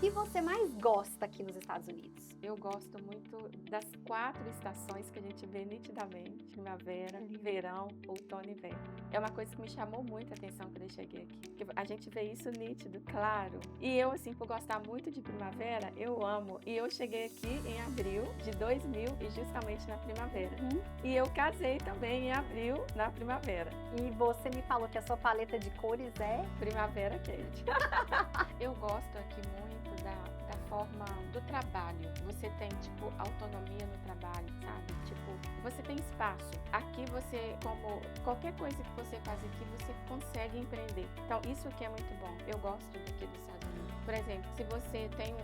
que você mais gosta aqui nos Estados Unidos? Eu gosto muito das 4 estações que a gente vê nitidamente: primavera, verão, outono e inverno. É uma coisa que me chamou muita atenção quando eu cheguei aqui, porque a gente vê isso nítido, claro. E eu, assim, por gostar muito de primavera, eu amo. E eu cheguei aqui em abril de 2000 e justamente na primavera. Uhum. E eu casei também em abril, na primavera. E você me falou que a sua paleta de cores é? Primavera quente. Eu gosto aqui muito da forma do trabalho. Você tem, tipo, autonomia no trabalho, sabe? Tipo, você tem espaço. Aqui você, como qualquer coisa que você faz aqui, você consegue empreender. Então, isso aqui é muito bom. Eu gosto daqui dos Estados Unidos. Por exemplo, se você tem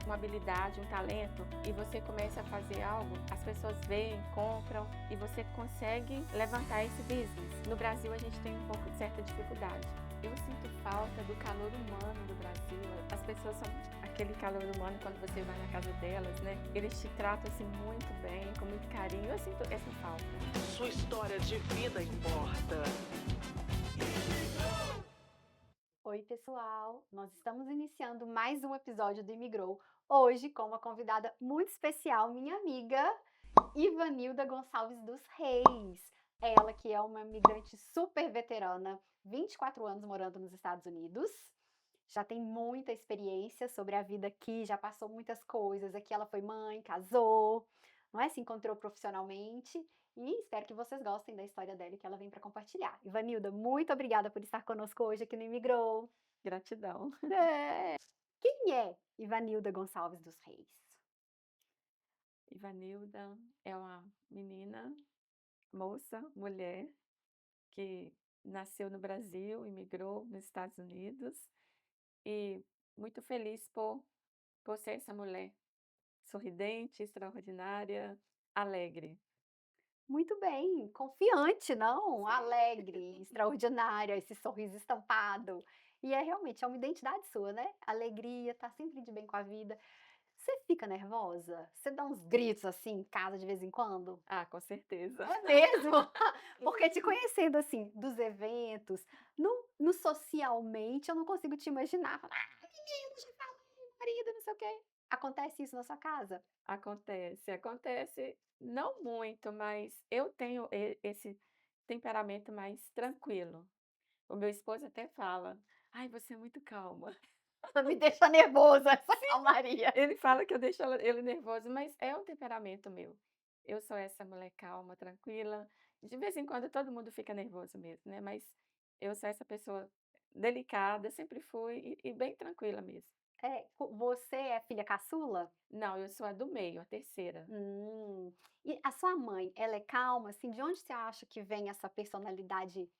uma habilidade, um talento, e você começa a fazer algo, as pessoas veem, compram, e você consegue levantar esse business. No Brasil, a gente tem um pouco de certa dificuldade. Eu sinto falta do calor humano do Brasil. As pessoas são aquele calor humano quando você vai na casa delas, né? Eles te tratam assim muito bem, com muito carinho. Eu sinto essa falta. Sua história de vida importa. Oi, pessoal! Nós estamos iniciando mais um episódio do Imigrou, hoje com uma convidada muito especial, minha amiga Ivanilda Gonçalves dos Reis. Ela que é uma imigrante super veterana, 24 anos morando nos Estados Unidos, já tem muita experiência sobre a vida aqui, já passou muitas coisas. Aqui ela foi mãe, casou, não é? Se encontrou profissionalmente e espero que vocês gostem da história dela e que ela vem para compartilhar. Ivanilda, muito obrigada por estar conosco hoje aqui no Imigrou. Gratidão. É. Quem é Ivanilda Gonçalves dos Reis? Ivanilda é uma menina, moça, mulher, que nasceu no Brasil, imigrou nos Estados Unidos e muito feliz por ser essa mulher sorridente, extraordinária, alegre. Muito bem, confiante, não? Alegre, extraordinária, esse sorriso estampado. E é realmente, é uma identidade sua, né? Alegria, tá sempre de bem com a vida. Você fica nervosa? Você dá uns gritos assim em casa de vez em quando? Ah, com certeza. É mesmo? Porque te conhecendo assim, dos eventos, no socialmente, eu não consigo te imaginar. Falar, ah, menino, já falei, marido, não sei o quê. Acontece isso na sua casa? Acontece, não muito, mas eu tenho esse temperamento mais tranquilo. O meu esposo até fala: "Ai, você é muito calma". Me deixa nervosa essa calmaria. Ele fala que eu deixo ele nervoso, mas é um temperamento meu. Eu sou essa mulher calma, tranquila. De vez em quando todo mundo fica nervoso mesmo, né, mas eu sou essa pessoa delicada, sempre fui e bem tranquila mesmo. É, você é filha caçula? Não, eu sou a do meio, a terceira, Hum. E a sua mãe, ela é calma, assim? De onde você acha que vem essa personalidade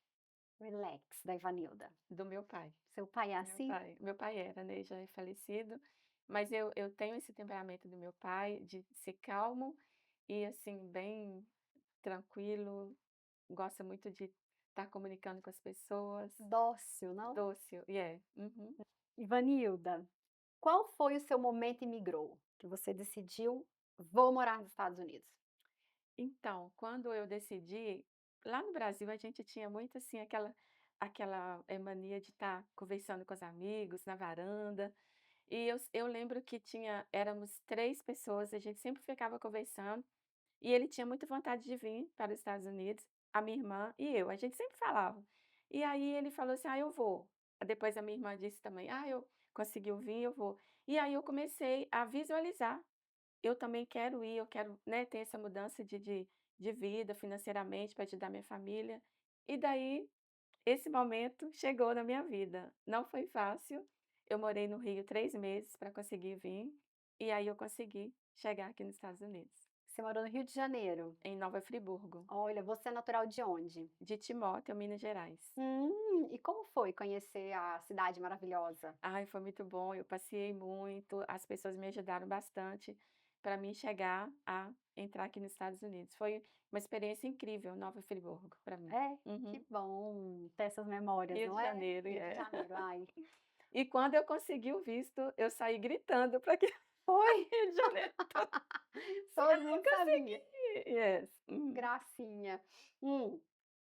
relax da Ivanilda? do meu pai. Seu pai é assim? Meu pai era, né, já é falecido, mas eu tenho esse temperamento do meu pai de ser calmo e, assim, bem tranquilo, gosta muito de estar comunicando com as pessoas, Dócil, não? dócil, e é. Uhum. Ivanilda, qual foi o seu momento imigrou? Que você decidiu, vou morar nos Estados Unidos? Então, quando eu decidi, lá no Brasil a gente tinha muito, assim, aquela mania de estar conversando com os amigos na varanda. E eu lembro que éramos 3 pessoas, a gente sempre ficava conversando, e ele tinha muita vontade de vir para os Estados Unidos, a minha irmã e eu, a gente sempre falava. E aí ele falou assim: "Ah, eu vou". Depois a minha irmã disse também: "Ah, eu conseguiu vir, eu vou". E aí eu comecei a visualizar, eu também quero ir, eu quero, né, ter essa mudança de vida financeiramente para ajudar minha família. E daí esse momento chegou na minha vida. Não foi fácil. Eu morei no Rio 3 meses para conseguir vir, e aí eu consegui chegar aqui nos Estados Unidos, Você morou no Rio de Janeiro. em Nova Friburgo, Olha, você é natural de onde? de Timóteo, Minas Gerais. E como foi conhecer a cidade maravilhosa? Ai, foi muito bom, eu passeei muito, as pessoas me ajudaram bastante para mim chegar a entrar aqui nos Estados Unidos. Foi uma experiência incrível, Nova Friburgo, para mim. É, que Uhum. bom ter essas memórias, Rio de não é? Janeiro, Rio de é. Janeiro, ai. E quando eu consegui o visto, eu saí gritando para que Foi? Rio de Janeiro. Todo mundo Consegui! sabia. Yes. Gracinha.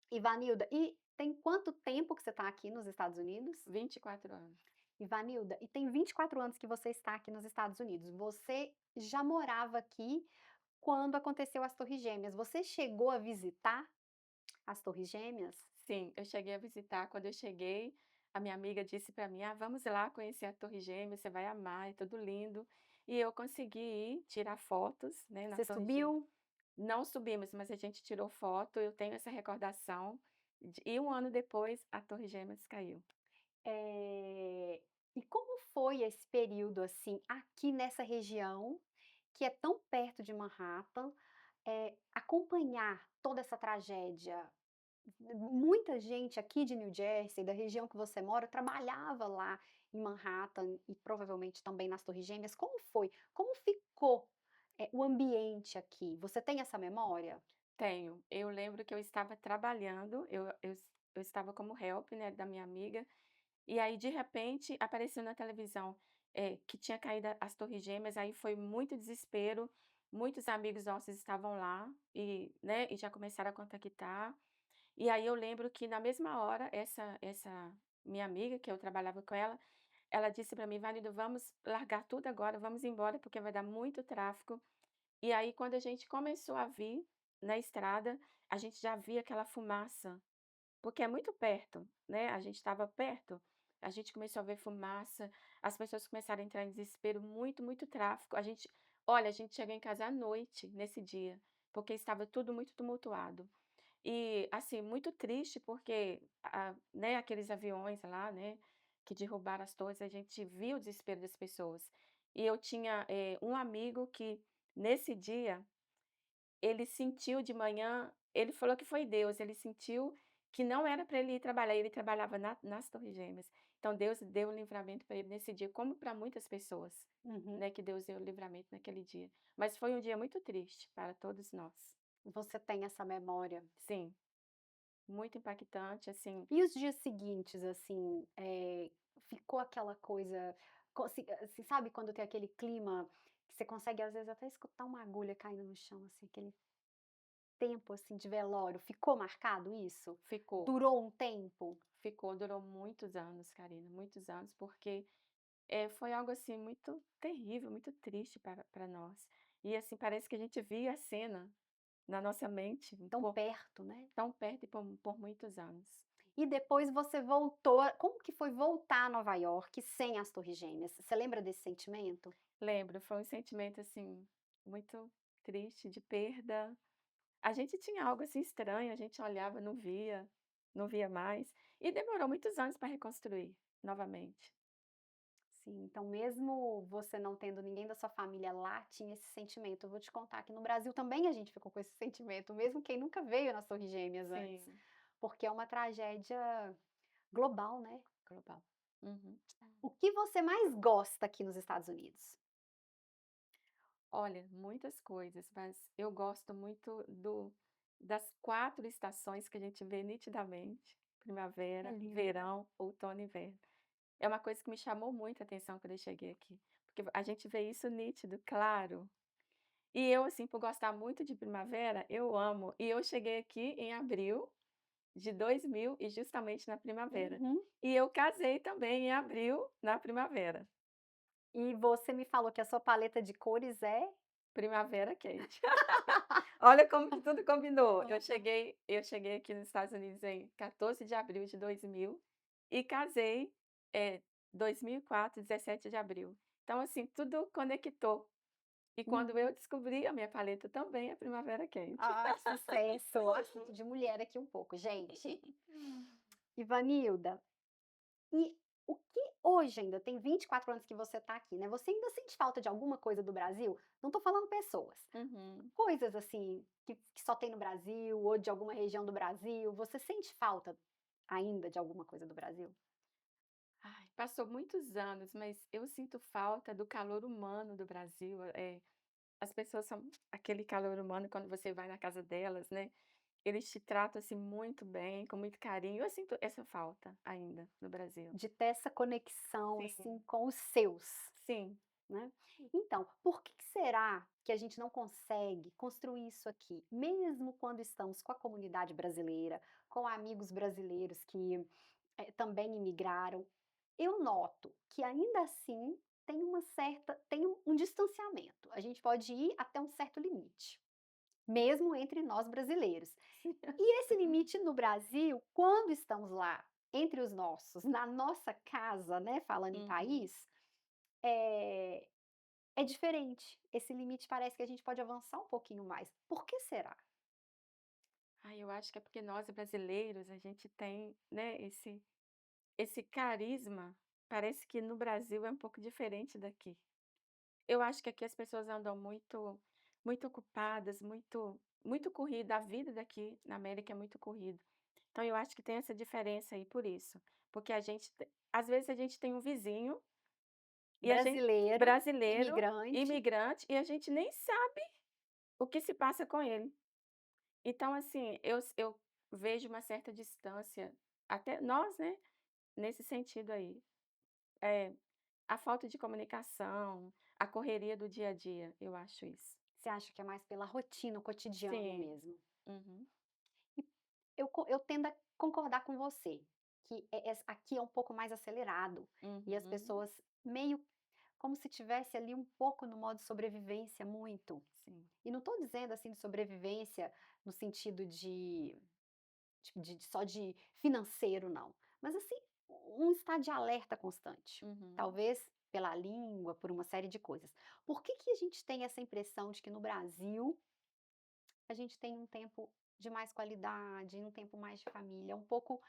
Ivanilda, e tem quanto tempo que você está aqui nos Estados Unidos? 24 anos. Ivanilda, e tem 24 anos que você está aqui nos Estados Unidos. Você já morava aqui quando aconteceu as Torres Gêmeas. Você chegou a visitar as Torres Gêmeas? Sim, eu cheguei a visitar. Quando eu cheguei, a minha amiga disse para mim: "Ah, vamos lá conhecer a Torre Gêmeas, você vai amar, é tudo lindo". E eu consegui ir tirar fotos, né, na Você Torre Gêmeas. subiu? Não subimos, mas a gente tirou foto, eu tenho essa recordação, e 1 ano depois a Torre Gêmeas caiu. E como foi esse período, assim, aqui nessa região, que é tão perto de Manhattan, acompanhar toda essa tragédia? Muita gente aqui de New Jersey, da região que você mora, trabalhava lá em Manhattan e provavelmente também nas Torres Gêmeas. Como foi? Como ficou, o ambiente aqui? Você tem essa memória? Tenho. Eu lembro que eu estava trabalhando, eu estava como help, né, da minha amiga, e aí de repente apareceu na televisão, que tinha caído as Torres Gêmeas, aí foi muito desespero, muitos amigos nossos estavam lá e, né, e já começaram a contactar. E aí eu lembro que na mesma hora essa minha amiga, que eu trabalhava com ela, ela disse para mim: "Valido, vamos largar tudo agora, vamos embora porque vai dar muito tráfego". E aí quando a gente começou a vir na estrada, a gente já via aquela fumaça, porque é muito perto, né, a gente estava perto, a gente começou a ver fumaça, as pessoas começaram a entrar em desespero, muito, muito tráfego. A gente chegou em casa à noite nesse dia, porque estava tudo muito tumultuado. E, assim, muito triste porque, né, aqueles aviões lá, né, que derrubaram as torres, a gente viu o desespero das pessoas. E eu tinha, um amigo que, nesse dia, ele sentiu de manhã, ele falou que foi Deus, ele sentiu que não era para ele ir trabalhar, ele trabalhava nas Torres Gêmeas. Então Deus deu o livramento para ele nesse dia, como para muitas pessoas, Uhum. né, que Deus deu o livramento naquele dia. Mas foi um dia muito triste para todos nós. Você tem essa memória. Sim, muito impactante, assim. E os dias seguintes, assim, ficou aquela coisa, assim, sabe quando tem aquele clima que você consegue às vezes até escutar uma agulha caindo no chão, assim, aquele tempo, assim, de velório, ficou marcado isso? Ficou, Durou um tempo? durou muitos anos, Karina, muitos anos, porque, foi algo, assim, muito terrível, muito triste para nós. E, assim, parece que a gente via a cena na nossa mente Tão por perto, né? tão perto e por muitos anos. E depois você voltou, como que foi voltar a Nova York sem as Torres Gêmeas? Você lembra desse sentimento? Lembro, foi um sentimento, assim, muito triste, de perda. A gente tinha algo, assim, estranho, a gente olhava, não via mais, e demorou muitos anos para reconstruir novamente. Sim, então mesmo você não tendo ninguém da sua família lá, tinha esse sentimento. Eu vou te contar que no Brasil também a gente ficou com esse sentimento, mesmo quem nunca veio nas Torres Gêmeas antes, Sim, porque é uma tragédia global, né. global. Uhum. O que você mais gosta aqui nos Estados Unidos? Olha, muitas coisas, mas eu gosto muito das 4 estações que a gente vê nitidamente: É primavera, lindo. verão, outono e inverno. É uma coisa que me chamou muita atenção quando eu cheguei aqui, porque a gente vê isso nítido, claro. E eu, assim, por gostar muito de primavera, eu amo. E eu cheguei aqui em abril de 2000 e justamente na primavera. Uhum. E eu casei também em abril, na primavera. E você me falou que a sua paleta de cores é? Primavera quente. Olha como que tudo combinou. Aham. Eu cheguei aqui nos Estados Unidos em 14 de abril de 2000 e casei, 2004, 17 de abril. Então, assim, tudo conectou. E quando eu Uhum. descobri, a minha paleta também é primavera quente. Ai, que sucesso! Assunto de mulher aqui um pouco, gente. Ivanilda, e o que hoje ainda tem 24 anos que você está aqui, né, você ainda sente falta de alguma coisa do Brasil? Não estou falando pessoas, Uhum. coisas assim que só tem no Brasil ou de alguma região do Brasil, você sente falta ainda de alguma coisa do Brasil? Ai, passou muitos anos, mas eu sinto falta do calor humano do Brasil. As pessoas são aquele calor humano quando você vai na casa delas, né? Eles te tratam assim muito bem, com muito carinho. Eu sinto essa falta ainda no Brasil. De ter essa conexão, assim, Sim, com os seus, sim. né. Então, por que que será que a gente não consegue construir isso aqui, mesmo quando estamos com a comunidade brasileira, com amigos brasileiros que, também imigraram? eu noto que ainda assim tem um distanciamento. A gente pode ir até um certo limite, mesmo entre nós brasileiros. Sim. E esse limite no Brasil, quando estamos lá entre os nossos, na nossa casa, né, falando em Uhum. país, é é diferente. Esse limite parece que a gente pode avançar um pouquinho mais. Por que será? Eu acho que é porque nós brasileiros, a gente tem, né, esse carisma, parece que no Brasil é um pouco diferente daqui. Eu acho que aqui as pessoas andam muito ocupadas, muito corrida, a vida daqui na América é muito corrida. Então eu acho que tem essa diferença aí por isso, porque a gente te às vezes a gente tem um vizinho e a gente Brasileiro, brasileiro, imigrante, imigrante, e a gente nem sabe o que se passa com ele. Então assim, eu vejo uma certa distância, até nós, né, nesse sentido aí. É, a falta de comunicação, a correria do dia a dia, eu acho isso. você acha que é mais pela rotina, o cotidiano Sim. mesmo? Uhum, E eu tendo a concordar com você, que aqui é um pouco mais acelerado, e as uhum, pessoas meio como se tivesse ali um pouco no modo sobrevivência muito. sim. E não estou dizendo assim de sobrevivência no sentido de só de financeiro não, mas assim, um estado de alerta constante, Uhum. talvez pela língua, por uma série de coisas. Por que que a gente tem essa impressão de que no Brasil a gente tem um tempo de mais qualidade, um tempo mais de família, um pouco,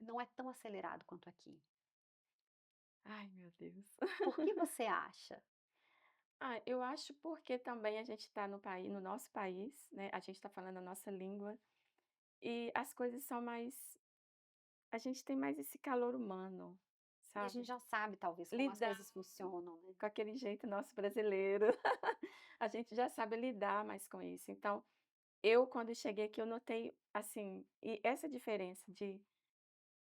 não é tão acelerado quanto aqui? Ai, meu Deus. Por que você acha? Eu acho porque também a gente está no nosso país, né, a gente está falando a nossa língua, e as coisas são mais a gente tem mais esse calor humano, E a gente sabe. já sabe talvez como as Lidar coisas funcionam, né? com aquele jeito nosso brasileiro, a gente já sabe lidar mais com isso. Então, eu quando cheguei aqui eu notei, assim, e essa diferença de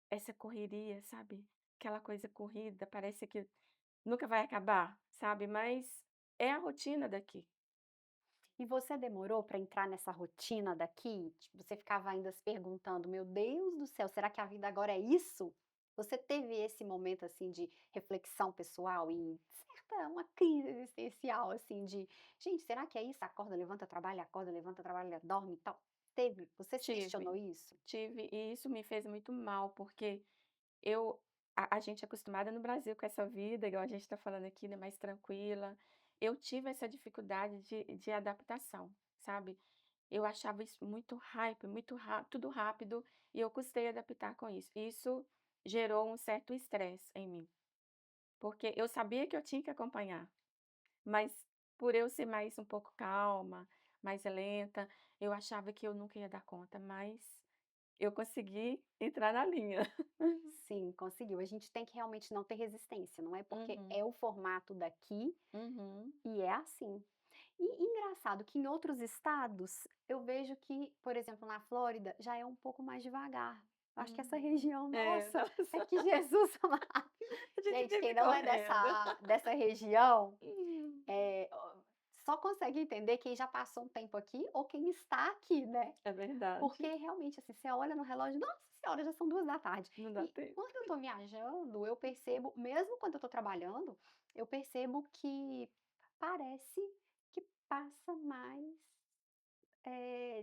essa correria, sabe, aquela coisa corrida, parece que nunca vai acabar, sabe, mas é a rotina daqui. E você demorou para entrar nessa rotina daqui? Tipo, você ficava ainda se perguntando: "Meu Deus do céu, será que a vida agora é isso?" Você teve esse momento, assim, de reflexão pessoal e certa uma crise existencial, assim, de: "Gente, será que é isso? Acorda, levanta, trabalha, dorme e tal." Teve? Você se questionou Tive, isso? tive, e isso me fez muito mal, porque eu a gente é acostumada no Brasil com essa vida, igual a gente está falando aqui, né, mais tranquila. Eu tive essa dificuldade de adaptação, sabe. Eu achava isso muito hype, tudo rápido, e eu custei adaptar com isso. Isso gerou um certo estresse em mim, porque eu sabia que eu tinha que acompanhar, mas por eu ser mais um pouco calma, mais lenta, eu achava que eu nunca ia dar conta, mas eu consegui entrar na linha. Sim, conseguiu. A gente tem que realmente não ter resistência, não é porque Uhum, é o formato daqui uhum, e é assim. E engraçado que em outros estados, eu vejo que, por exemplo, na Flórida, já é um pouco mais devagar. Acho que essa uhum. região, É, nossa, é nossa, que Jesus amado. a gente Gente, quem vive não é correndo. dessa região, Hum, só consegue entender quem já passou um tempo aqui ou quem está aqui, né? é verdade, Porque realmente, assim, você olha no relógio, nossa senhora, já são 2 da tarde. não dá E tempo. quando eu tô viajando, eu percebo, mesmo quando eu tô trabalhando, eu percebo que parece que passa mais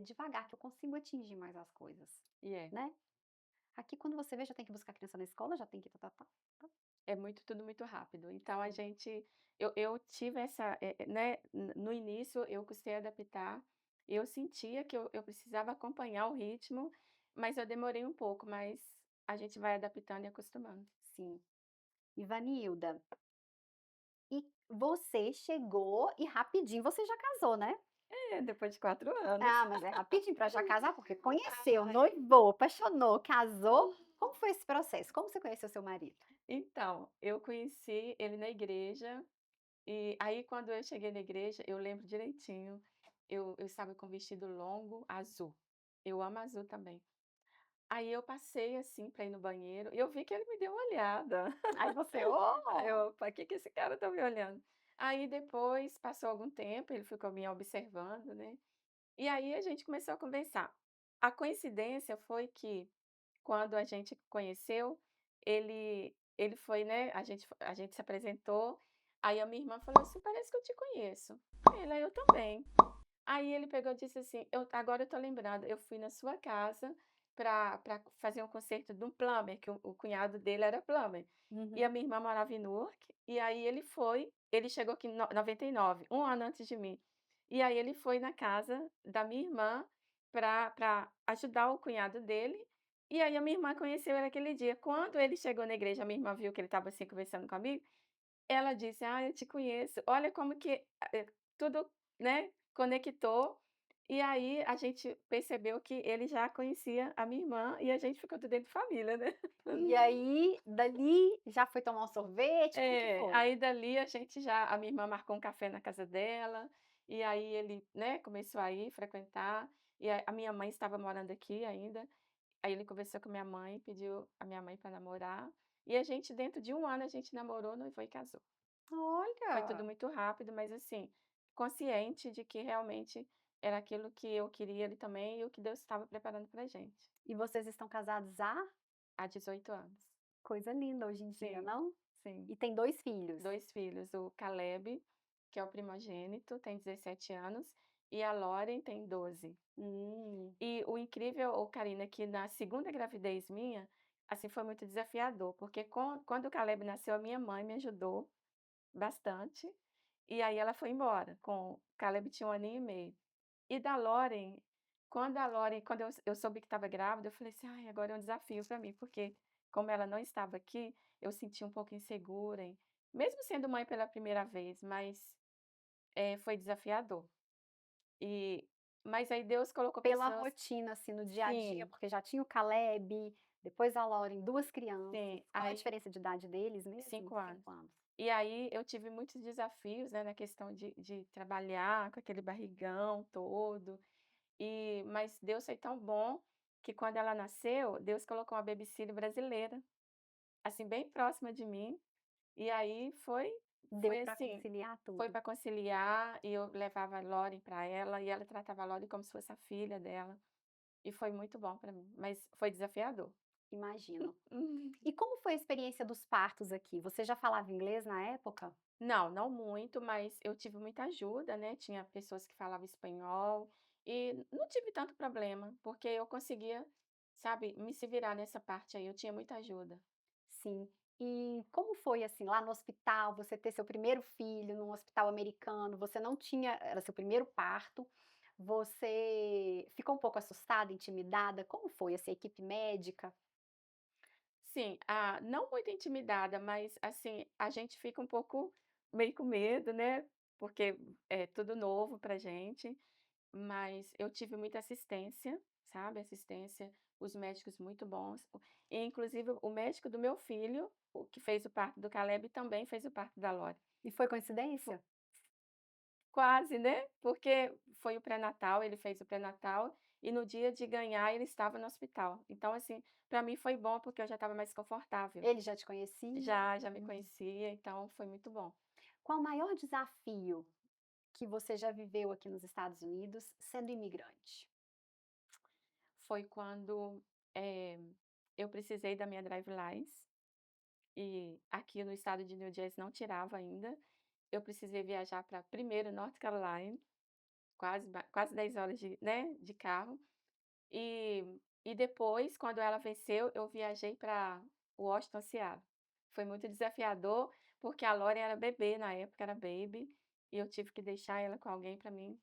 devagar, que eu consigo atingir mais as coisas, E é, né. Aqui quando você vê já tem que buscar a criança na escola, já tem que tá. é muito tudo muito rápido. Então a Sim. gente eu tive essa, né, no início eu custei adaptar, eu sentia que eu precisava acompanhar o ritmo, mas eu demorei um pouco, mas a gente vai adaptando e acostumando. Sim. Ivanilda, e você chegou e rapidinho você já casou, né? É, depois de 4 anos. Ah, mas é rapidinho pra já casar, porque conheceu, Ai. noivou, apaixonou, casou. Como foi esse processo? Como você conheceu seu marido? Então, eu conheci ele na igreja, e aí quando eu cheguei na igreja, eu lembro direitinho, eu estava com um vestido longo azul, eu amo azul também. Aí eu passei, assim, para ir no banheiro, e eu vi que ele me deu uma olhada. Aí você: Aí "Oh!" eu: "Opa, que esse cara tá me olhando?". Aí depois, passou algum tempo, ele ficou me observando, né, e aí a gente começou a conversar. A coincidência foi que, quando a gente conheceu, ele foi, né, a gente se apresentou, aí a minha irmã falou assim: "Parece que eu te conheço". Aí "Eu também". Aí ele pegou e disse assim: Agora eu tô lembrando, eu fui na sua casa para fazer um conserto de um plumber, que o cunhado dele era plumber, e a Uhum. minha irmã morava em Newark, e aí ele chegou aqui em 99, um ano antes de mim. E aí ele foi na casa da minha irmã para ajudar o cunhado dele, e aí a minha irmã conheceu ele aquele dia. Quando ele chegou na igreja, a minha irmã viu que ele estava, assim, conversando comigo, ela disse: "Ah, eu te conheço". Olha como que, tudo, né, conectou, e aí a gente percebeu que ele já conhecia a minha irmã e a gente ficou tudo dentro de família, né. E aí, dali, já foi tomar um sorvete, como que É, foi? aí dali a minha irmã marcou um café na casa dela, e aí ele, né, começou a ir frequentar, e a minha mãe estava morando aqui ainda, aí ele conversou com a minha mãe, pediu a minha mãe para namorar, e a gente dentro de um ano a gente namorou, noivou e casou. Foi tudo Olha! muito rápido, mas assim, consciente de que realmente era aquilo que eu queria ali também e o que Deus estava preparando pra gente. E vocês estão casados há? Há 18 anos. Coisa linda hoje em dia, Sim, não? sim. E tem 2 filhos? 2 filhos, o Caleb, que é o primogênito, tem 17 anos, e a Lauren tem 12. Hum. E o incrível, ô Karina, é que na segunda gravidez minha, assim, foi muito desafiador, porque quando o Caleb nasceu, a minha mãe me ajudou bastante, e aí ela foi embora com Caleb tinha 1 aninho e meio. E da Lauren, quando eu soube que estava grávida, eu falei assim: "Ai, agora é um desafio para mim", porque como ela não estava aqui, eu senti um pouco insegura mesmo sendo mãe pela primeira vez, mas, foi desafiador. E mas aí Deus colocou Pela pessoas. rotina, assim, no dia a dia, Sim, porque já tinha o Caleb, depois a Lauren, 2 crianças. sim, Qual é a aí diferença de idade deles mesmo? 5 anos. 5 anos. E aí eu tive muitos desafios, né, na questão de trabalhar com aquele barrigão todo. Mas Deus foi tão bom que quando ela nasceu, Deus colocou uma babysitter brasileira, assim, bem próxima de mim, e aí Deu foi para assim, conciliar foi tudo? para conciliar e eu levava a Lauren para ela e ela tratava a Lauren como se fosse a filha dela, e foi muito bom para mim, mas foi desafiador. Imagino. Hum. E como foi a experiência dos partos aqui? Você já falava inglês na época? Não, não muito, mas eu tive muita ajuda, né, tinha pessoas que falavam espanhol, e não tive tanto problema, porque eu conseguia, sabe, me se virar nessa parte aí, eu tinha muita ajuda. Sim. E como foi, assim, lá no hospital, você ter seu primeiro filho num hospital americano, você não tinha era seu primeiro parto, você ficou um pouco assustada, intimidada? Como foi, assim, a equipe médica? Sim, não muito intimidada, mas, assim, a gente fica um pouco meio com medo, né, porque é tudo novo pra gente, mas eu tive muita assistência, sabe, assistência, os médicos muito bons, e inclusive o médico do meu filho, o que fez o parto do Caleb, também fez o parto da Lori. E foi Fo coincidência? Quase, né, porque foi o pré-natal, ele fez o pré-natal, e no dia de ganhar ele estava no hospital. Então, assim, pra mim foi bom, porque eu já estava mais confortável. Ele já te conhecia? Já me Uhum. conhecia, então foi muito bom. Qual o maior desafio que você já viveu aqui nos Estados Unidos sendo imigrante? Foi quando, eh, eu precisei da minha drive license, e aqui no estado de New Jersey não tirava ainda. Eu precisei viajar para primeiro North Carolina, quase 10 horas de carro, e depois, quando ela venceu, eu viajei para Washington, Seattle. Foi muito desafiador, porque a Lori era bebê na época, era baby, e eu tive que deixar ela com alguém para mim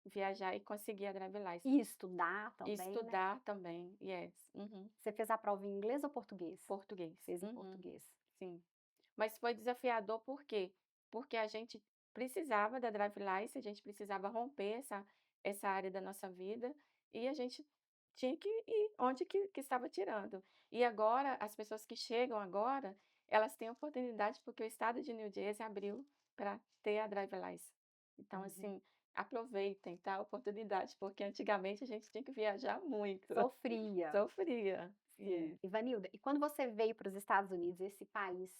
viajar e conseguir a drive license. E estudar E também, né? estudar também, yes. Uhum. Você fez a prova em inglês ou português? Português. Fez em Uhum. português. Sim. Mas foi desafiador por quê? Porque a gente precisava da drive license, a gente precisava romper essa área da nossa vida, e a gente tinha que ir onde que estava tirando. E agora, as pessoas que chegam agora, elas têm oportunidade, porque o estado de New Jersey abriu para ter a drive license. Então, Uhum. assim, aproveitem, tá, a oportunidade, porque antigamente a gente tinha que viajar muito. Sofria. Sofria. Sim. Yeah. Ivanilda, e quando você veio para os Estados Unidos, esse país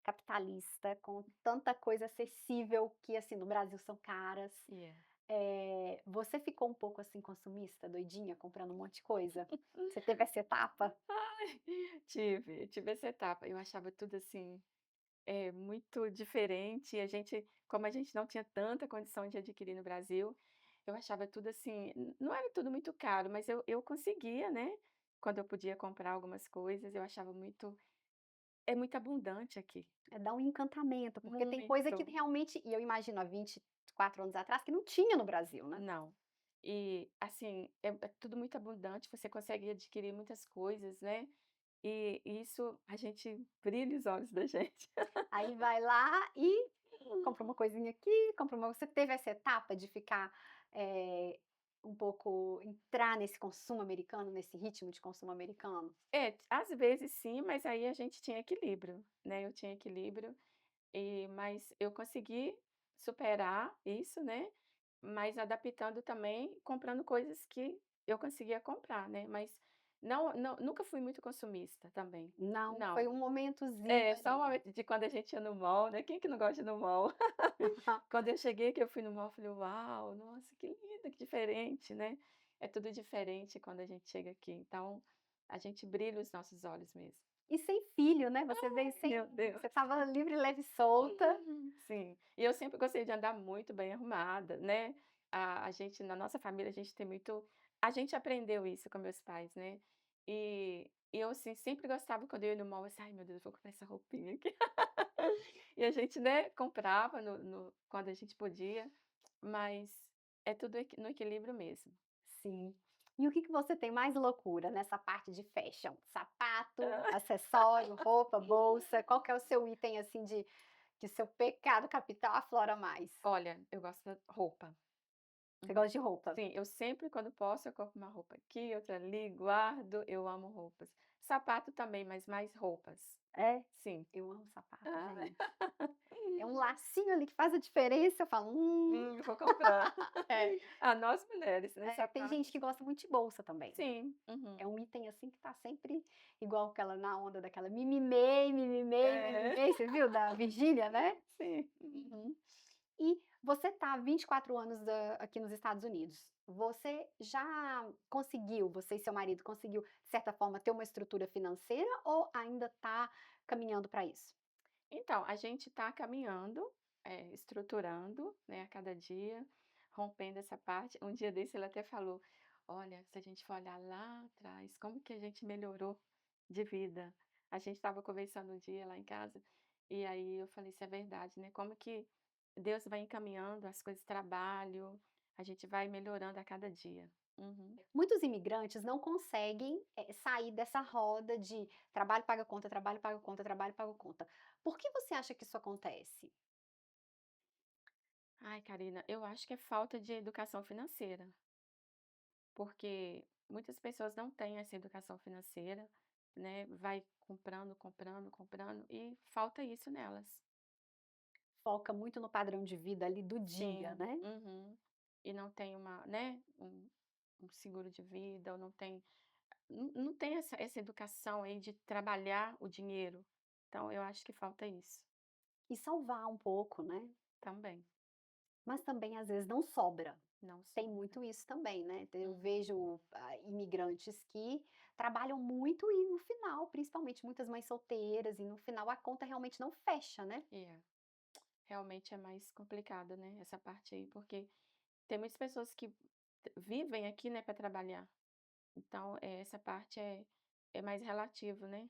capitalista, com tanta coisa acessível que, assim, no Brasil são caras, Yeah. Você ficou um pouco, assim, consumista, doidinha, comprando um monte de coisa? Você teve essa etapa? Ai, tive essa etapa. Eu achava tudo assim, muito diferente. Como a gente não tinha tanta condição de adquirir no Brasil, eu achava tudo assim, não era tudo muito caro, mas eu conseguia, né, quando eu podia comprar algumas coisas, eu achava muito abundante aqui. Dá um encantamento, porque tem coisa que Muito. realmente e eu imagino há 24 anos atrás que não tinha no Brasil, né. Não. E, assim, é tudo muito abundante, você consegue adquirir muitas coisas, né, e isso a gente brilha os olhos da gente. Aí vai lá e compra uma coisinha aqui, compra uma você teve essa etapa de ficar, um pouco entrar nesse consumo americano, nesse ritmo de consumo americano? É, às vezes sim, mas aí a gente tinha equilíbrio, né, eu tinha equilíbrio, mas eu consegui superar isso, né, mas adaptando também, comprando coisas que eu conseguia comprar, né, mas nunca fui muito consumista também. Não, foi Não. um momentozinho É, só o ali. momento de quando a gente ia no mall, né, quem que não gosta de ir no mall? Quando eu cheguei, que eu fui no mall, eu falei: "Uau, nossa, que lindo, que diferente", né. É tudo diferente quando a gente chega aqui, então a gente brilha os nossos olhos mesmo. E sem filho, né, você veio sem Meu Deus. você estava livre, leve e solta. Sim. E eu sempre gostei de andar muito bem arrumada, né. A gente na nossa família, a gente tem muito a gente aprendeu isso com meus pais, né. E eu, assim, sempre gostava quando eu ia no mall, assim: "Ai, meu Deus, eu vou comprar essa roupinha aqui". E a gente, né, comprava quando a gente podia, mas é tudo no equilíbrio mesmo. Sim. E o que que você tem mais loucura nessa parte de fashion? Sapato, Ah. acessório, roupa, bolsa, qual que é o seu item, assim, de que o seu pecado capital aflora mais? Olha, eu gosto da roupa. Você Uhum. gosta de roupa? Sim, eu sempre quando posso eu compro uma roupa aqui, outra ali, guardo, eu amo roupas. Sapato também, mas mais roupas. É? Sim. Eu amo sapato, Ai. gente. É um lacinho ali que faz a diferença, eu falo: Vou comprar. É, Ah, nós mulheres, né, tem gente sapatos. que gosta muito de bolsa também. Sim, É uhum. um item, assim, que tá sempre igual aquela na onda daquela "mimimei, mimimei, É, mimimei", você viu da Virgínia, né? sim. Uhum. E você tá há 24 anos aqui nos Estados Unidos. Você já conseguiu, você e seu marido conseguiu, de certa forma, ter uma estrutura financeira ou ainda tá caminhando para isso? Então, a gente está caminhando, estruturando, né, a cada dia, rompendo essa parte. Um dia desse ele até falou: "Olha, se a gente for olhar lá atrás, como que a gente melhorou de vida". A gente estava conversando um dia lá em casa, e aí eu falei: "Isso é verdade, né, como que Deus vai encaminhando as coisas, trabalho, a gente vai melhorando a cada dia". Uhum. Muitos imigrantes não conseguem, sair dessa roda de trabalho paga conta, trabalho paga conta, trabalho paga conta. Por que você acha que isso acontece? Ai, Karina, eu acho que é falta de educação financeira. Porque muitas pessoas não têm essa educação financeira, né, vai comprando, comprando, comprando e falta isso nelas. Foca muito no padrão de vida ali do dia, Sim, né? uhum. E não tem um seguro de vida ou não tem essa educação aí de trabalhar o dinheiro. Então eu acho que falta isso E salvar um pouco, né? também, Mas também às vezes não sobra. não Tem só. muito isso também, né. Eu Uhum. vejo, imigrantes que trabalham muito e no final, principalmente muitas mães solteiras, e no final a conta realmente não fecha, né. É, realmente é mais complicado, né, essa parte aí, porque tem muitas pessoas que vivem aqui, né, para trabalhar. Então, essa parte é mais relativo, né.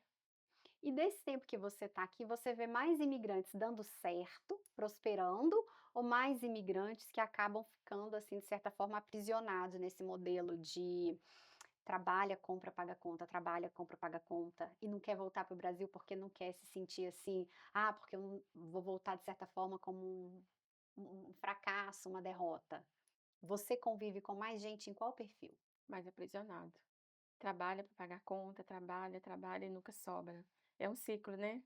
E desse tempo que você está aqui, você vê mais imigrantes dando certo, prosperando, ou mais imigrantes que acabam ficando, assim, de certa forma aprisionados nesse modelo de trabalha, compra, paga conta, trabalha, compra, paga conta, e não quer voltar para o Brasil porque não quer se sentir assim: "Ah, porque eu não vou voltar de certa forma como um fracasso, uma derrota". Você convive com mais gente em qual perfil? Mais aprisionado. Trabalha para pagar conta, trabalha, trabalha e nunca sobra. É um ciclo, né,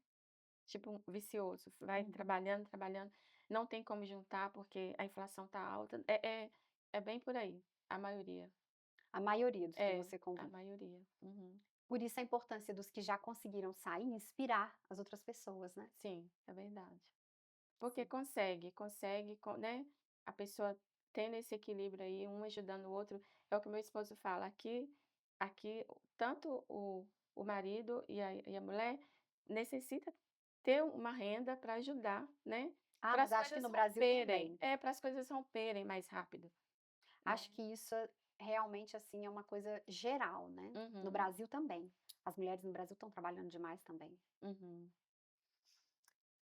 tipo um vicioso, vai Uhum. trabalhando, trabalhando, não tem como juntar porque a inflação tá alta, é bem por aí, a maioria. A maioria dos que É, você a convive. maioria. Uhum. Por isso a importância dos que já conseguiram sair e inspirar as outras pessoas, né. Sim, é verdade. Porque Sim. consegue, né, a pessoa tendo esse equilíbrio aí, um ajudando o outro, é o que meu esposo fala, aqui tanto o marido e a mulher necessita ter uma renda para ajudar, né, Ah, para mas as acho que coisas no Brasil romperem. também. É, para as coisas romperem mais rápido, Acho né. que isso realmente, assim, é uma coisa geral, né. No Uhum, Brasil também. As mulheres no Brasil estão trabalhando demais também. uhum.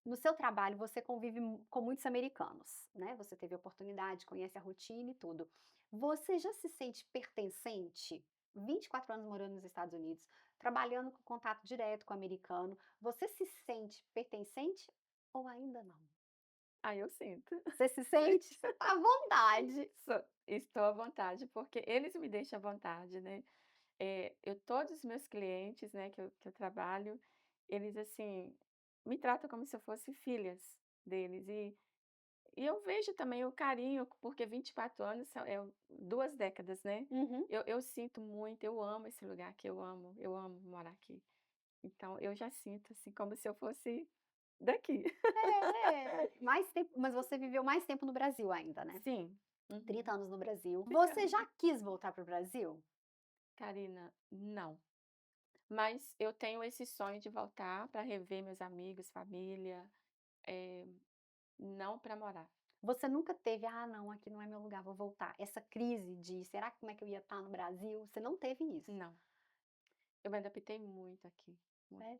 No seu trabalho, você convive com muitos americanos, né? Você teve a oportunidade, conhece a rotina e tudo. Você já se sente pertencente? 24 anos morando nos Estados Unidos, trabalhando com contato direto com o americano, você se sente pertencente ou ainda não? Ah, eu sinto. Você se sente? Você tá à vontade. Estou à vontade, porque eles me deixam à vontade, né. Todos os meus clientes, né, que eu trabalho, eles, assim, me tratam como se eu fosse filhas deles e eu vejo também o carinho, porque 24 anos 2 décadas, né. Uhum. Eu sinto muito, eu amo esse lugar aqui, eu amo morar aqui. Então eu já sinto, assim, como se eu fosse daqui. É, mais tempo, mas você viveu mais tempo no Brasil ainda, né? Sim. 30 Uhum. anos no Brasil. Você Obrigada. já quis voltar para o Brasil? Karina, não. Mas eu tenho esse sonho de voltar para rever meus amigos, família, eh, não para morar, Você nunca teve: "Ah, não, aqui não é meu lugar, vou voltar". Essa crise de: "Será que como é que eu ia estar no Brasil?", você não teve isso, não. Eu me adaptei muito aqui, muito. né.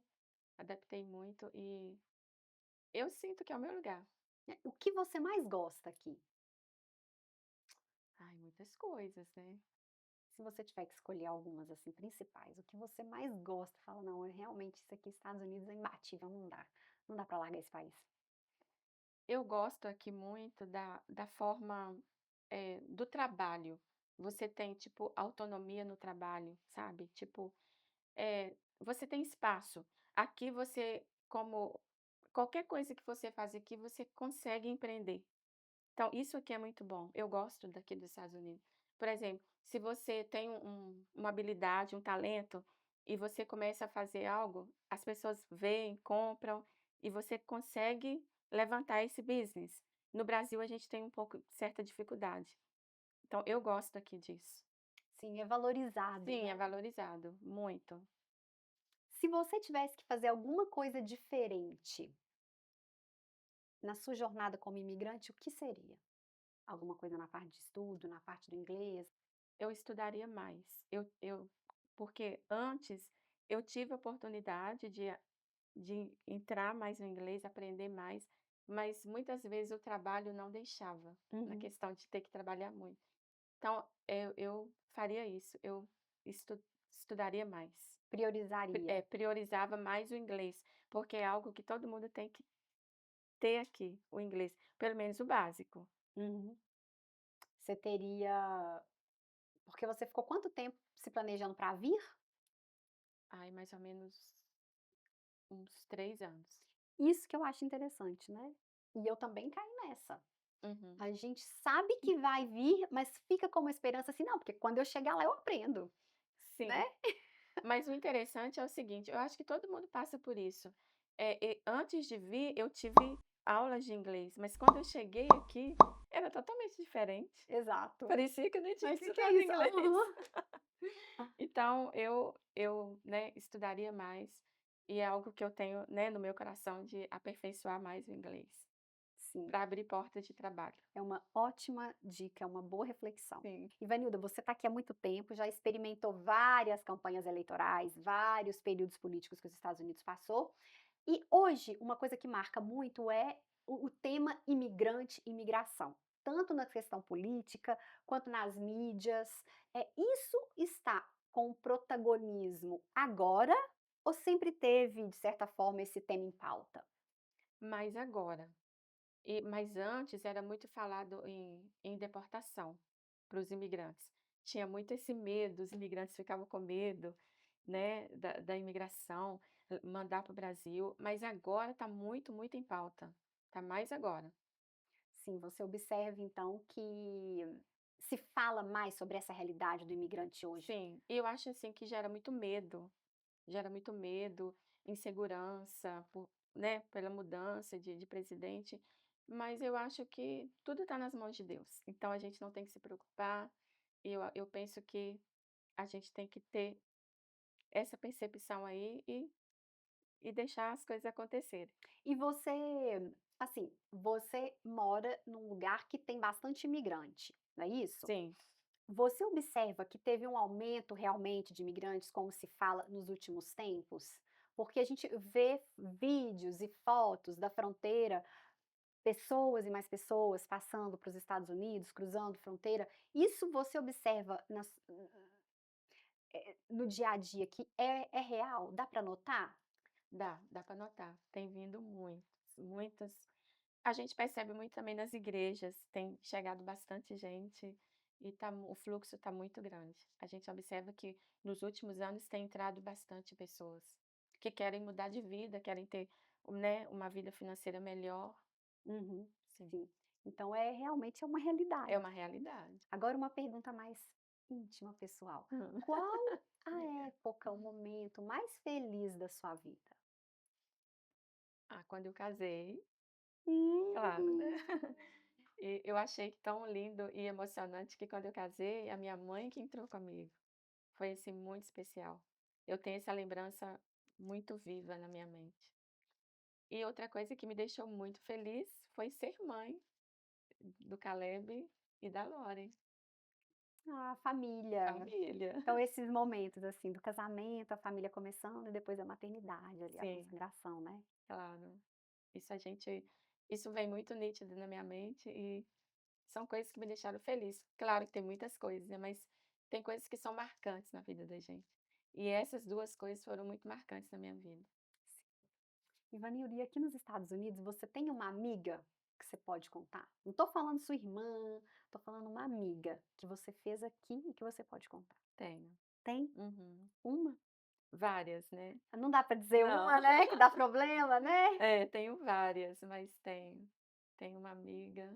Adaptei muito e eu sinto que é o meu lugar. O que você mais gosta aqui? Ai, muitas coisas, né. Se você tiver que escolher algumas, assim, principais, o que você mais gosta, fala: "Não, realmente isso aqui Estados Unidos é imbatível, não dá para largar esse país". Eu gosto aqui muito da forma, do trabalho. Você tem, tipo, autonomia no trabalho, sabe, tipo, você tem espaço. Aqui você como qualquer coisa que você faz aqui, você consegue empreender. Então, isso aqui é muito bom. Eu gosto daqui dos Estados Unidos. Por exemplo, se você tem uma habilidade, um talento, e você começa a fazer algo, as pessoas veem, compram, e você consegue levantar esse business. No Brasil, a gente tem um pouco certa dificuldade. Então, eu gosto aqui disso. Sim, é valorizado, Sim, né. é valorizado, muito. Se você tivesse que fazer alguma coisa diferente na sua jornada como imigrante, o que seria? Alguma coisa na parte de estudo, na parte do inglês? Eu estudaria mais. Porque antes eu tive a oportunidade de entrar mais no inglês, aprender mais, mas muitas vezes o trabalho não deixava, na Uhum. questão de ter que trabalhar muito. Então, eu faria isso, eu estudaria mais. Priorizaria. Priorizava mais o inglês, porque é algo que todo mundo tem que ter aqui, o inglês, pelo menos o básico. Uhum. Você teria porque você ficou quanto tempo se planejando para vir? Ai, mais ou menos uns 3 anos. Isso que eu acho interessante, né. E eu também caí nessa. Uhum. A gente sabe que vai vir, mas fica com uma esperança assim: "Não, porque quando eu chegar lá eu aprendo", né. Sim. Mas o interessante é o seguinte, eu acho que todo mundo passa por isso. Antes de vir, eu tive aulas de inglês, mas quando eu cheguei aqui, era totalmente diferente. Exato. Parecia que eu nem tinha Mas o que que é estudado isso? inglês. Aham. Então né, estudaria mais, e é algo que eu tenho, né, no meu coração de aperfeiçoar mais o inglês, Sim, para abrir portas de trabalho. é uma ótima dica, é uma boa reflexão. Sim. Ivanilda, você está aqui há muito tempo, já experimentou várias campanhas eleitorais, vários períodos políticos que os Estados Unidos passou. E hoje, uma coisa que marca muito é o tema imigrante e imigração, tanto na questão política quanto nas mídias. Isso está com protagonismo agora ou sempre teve, de certa forma, esse tema em pauta? Mas agora. Mas antes era muito falado em deportação para os imigrantes. Tinha muito esse medo, os imigrantes ficavam com medo, né, da imigração, mandar para o Brasil, mas agora está muito, muito em pauta. Está mais agora. Sim, você observa então que se fala mais sobre essa realidade do imigrante hoje. Sim, e eu acho assim que gera muito medo, insegurança, né, pela mudança de presidente. Mas eu acho que tudo está nas mãos de Deus, então a gente não tem que se preocupar, e eu penso que a gente tem que ter essa percepção aí e deixar as coisas acontecerem. E você, assim, você mora num lugar que tem bastante imigrante, não é isso? Sim, Você observa que teve um aumento realmente de imigrantes, como se fala, nos últimos tempos? Porque a gente vê vídeos e fotos da fronteira, pessoas e mais pessoas passando para os Estados Unidos, cruzando fronteira. Isso você observa no dia a dia que é real? Dá para notar? dá para notar, tem vindo muitos, muitas. A gente percebe muito também nas igrejas, tem chegado bastante gente e o fluxo está muito grande. A gente observa que nos últimos anos tem entrado bastante pessoas que querem mudar de vida, querem ter, né, uma vida financeira melhor. Uhum, Sim, sim. Então realmente é uma é realidade. uma realidade. Agora uma pergunta mais íntima, pessoal. Qual a época, o momento mais feliz da sua vida? Ah, quando eu casei, claro, né. Hum. E eu achei tão lindo e emocionante que quando eu casei, a minha mãe que entrou comigo. Foi, assim, muito especial. Eu tenho essa lembrança muito viva na minha mente. E outra coisa que me deixou muito feliz foi ser mãe do Caleb e da Loren. Ah, família. Família. Então esses momentos, assim, do casamento, a família começando e depois a maternidade ali, a Sim, consagração, né. claro. Isso vem muito nítido na minha mente e são coisas que me deixaram feliz. Claro que tem muitas coisas, né, mas tem coisas que são marcantes na vida da gente. E essas 2 coisas foram muito marcantes na minha vida. Ivanildo, e aqui nos Estados Unidos você tem uma amiga que você pode contar? Não tô falando sua irmã, tô falando uma amiga que você fez aqui e que você pode contar. Tenho. Tem? Uhum. Uma? Várias, né. Não dá pra dizer Não. uma, né, que dá problema, né? É, tenho várias, mas tenho. Tenho uma amiga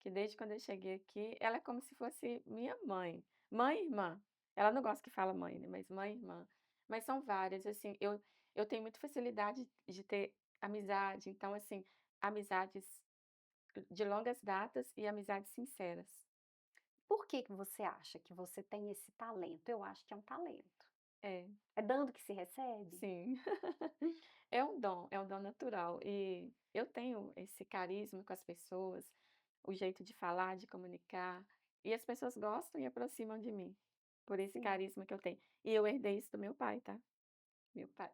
que desde quando eu cheguei aqui, ela é como se fosse minha mãe. Mãe e irmã. Ela não gosta que fala mãe, né, mas mãe e irmã. Mas são várias, assim, eu tenho muita facilidade de ter amizade, então, assim, amizades de longas datas e amizades sinceras. Por que que você acha que você tem esse talento? Eu acho que é um talento. É, É dando que se recebe? sim. É um dom natural. E eu tenho esse carisma com as pessoas, o jeito de falar, de comunicar, e as pessoas gostam e aproximam de mim, por esse Sim. carisma que eu tenho. E eu herdei isso do meu pai, tá? Meu pai.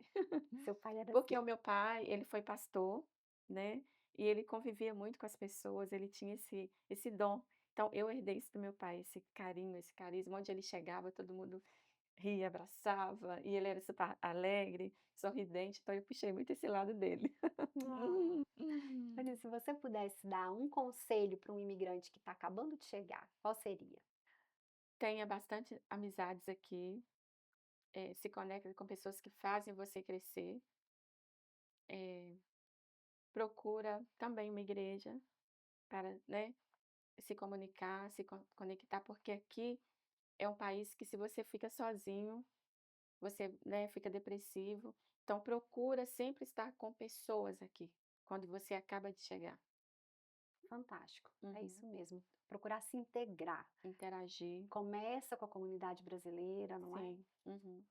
Seu pai era Porque assim. o meu pai, ele foi pastor, né, e ele convivia muito com as pessoas, ele tinha esse dom. Então eu herdei isso do meu pai, esse carinho, esse carisma, onde ele chegava todo mundo ria, abraçava, e ele era super alegre, sorridente, então eu puxei muito esse lado dele. Ah. Olha, se você pudesse dar um conselho para um imigrante que está acabando de chegar, qual seria? Tenha bastante amizades aqui, se conecte com pessoas que fazem você crescer, eh, procura também uma igreja para, né, se comunicar, se conectar, porque aqui é um país que se você fica sozinho, você, né, fica depressivo, então procura sempre estar com pessoas aqui, quando você acaba de chegar. Fantástico, é Uhum. isso mesmo. Procurar se integrar. Interagir, Começa com a comunidade brasileira, não é? sim. Uhum.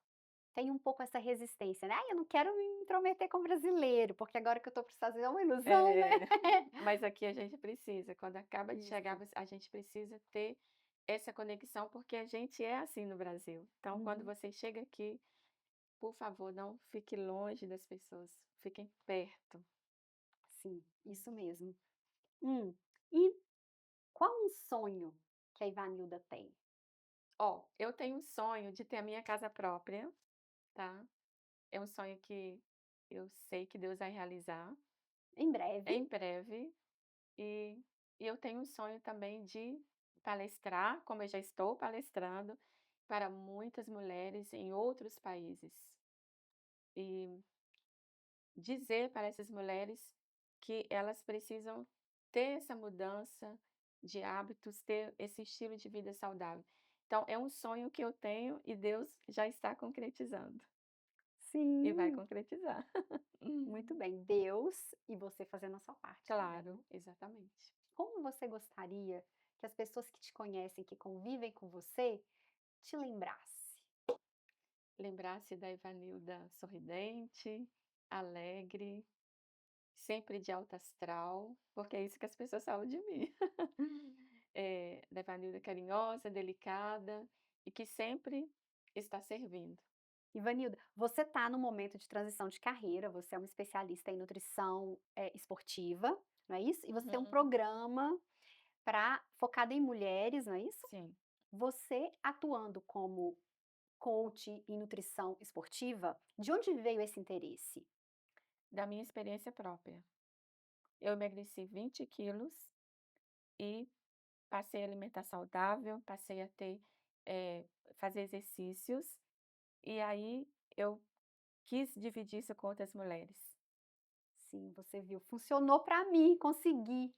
Tem um pouco essa resistência, né? "Ai, eu não quero me intrometer com brasileiro, porque agora que eu tô para os Estados Unidos é uma ilusão, né?" É, mas aqui a gente precisa, quando acaba de chegar, Isso. a gente precisa ter essa conexão, porque a gente é assim no Brasil. Então, quando Uhum. você chega aqui, por favor, não fique longe das pessoas, fiquem perto. Sim, isso mesmo. Hum. E qual um sonho que a Ivanilda tem? Ó, eu tenho um sonho de ter a minha casa própria, tá? É um sonho que eu sei que Deus vai realizar Em breve? em breve. E eu tenho um sonho também de palestrar, como eu já estou palestrando, para muitas mulheres em outros países. E dizer para essas mulheres que elas precisam ter essa mudança de hábitos, ter esse estilo de vida saudável. Então, é um sonho que eu tenho e Deus já está concretizando. e vai Sim, concretizar. muito bem. Deus e você fazendo a sua parte também, Claro, né. exatamente. Como você gostaria que as pessoas que te conhecem, que convivem com você, te lembrasse? Lembrar-se da Evanilda sorridente, alegre, sempre de alto astral, porque é isso que as pessoas falam de mim. Da Evanilda carinhosa, delicada e que sempre está servindo. Ivanilda, você está no momento de transição de carreira, você é uma especialista em nutrição, esportiva, não é isso? E você tem um Uhum. programa focado em mulheres, não é isso? Sim, Você atuando como coach em nutrição esportiva, de onde veio esse interesse? da minha experiência própria. Eu emagreci 20 quilos e passei a alimentar saudável, passei a ter, eh, fazer exercícios, e aí eu quis dividir isso com outras mulheres. Sim, você viu, funcionou para mim, consegui.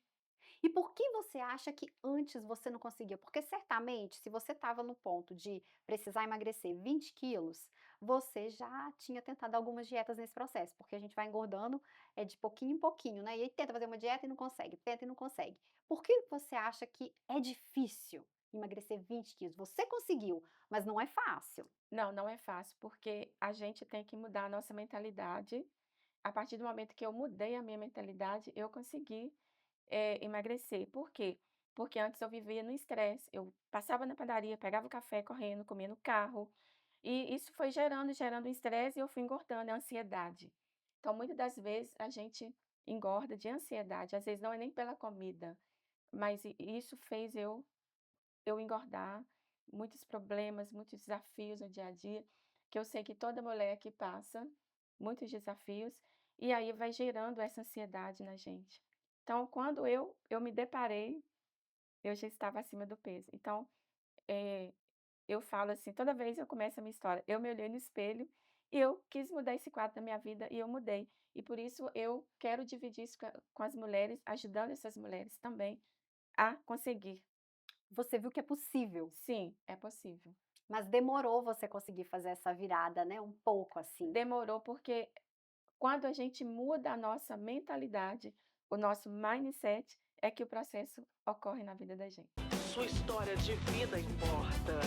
E por que você acha que antes você não conseguia? Porque certamente, se você estava no ponto de precisar emagrecer 20 quilos, você já tinha tentado algumas dietas nesse processo, porque a gente vai engordando de pouquinho em pouquinho, né? E aí tenta fazer uma dieta e não consegue, tenta e não consegue. Por que você acha que é difícil emagrecer 20 quilos? Você conseguiu, mas não é fácil. Não, não é fácil, porque a gente tem que mudar a nossa mentalidade. A partir do momento que eu mudei a minha mentalidade, eu consegui, emagrecer. Por quê? Porque antes eu vivia no estresse, eu passava na padaria, pegava o café correndo, comia no carro, e isso foi gerando, gerando estresse e eu fui engordando, é ansiedade. Então, muitas das vezes a gente engorda de ansiedade, às vezes não é nem pela comida, mas isso fez eu engordar, muitos problemas, muitos desafios no dia a dia, que eu sei que toda mulher que passa, muitos desafios, e aí vai gerando essa ansiedade na gente. Então, quando eu me deparei, eu já estava acima do peso. Então, eh, eu falo assim, toda vez eu começo a minha história, eu me olhei no espelho e eu quis mudar esse quadro da minha vida e eu mudei. E por isso eu quero dividir isso com as mulheres, ajudando essas mulheres também a conseguir. Você viu que é possível, Sim, é possível. mas demorou você conseguir fazer essa virada, né? Um pouco assim. Demorou, porque quando a gente muda a nossa mentalidade, o nosso mindset, é que o processo ocorre na vida da gente. Sua história de vida importa.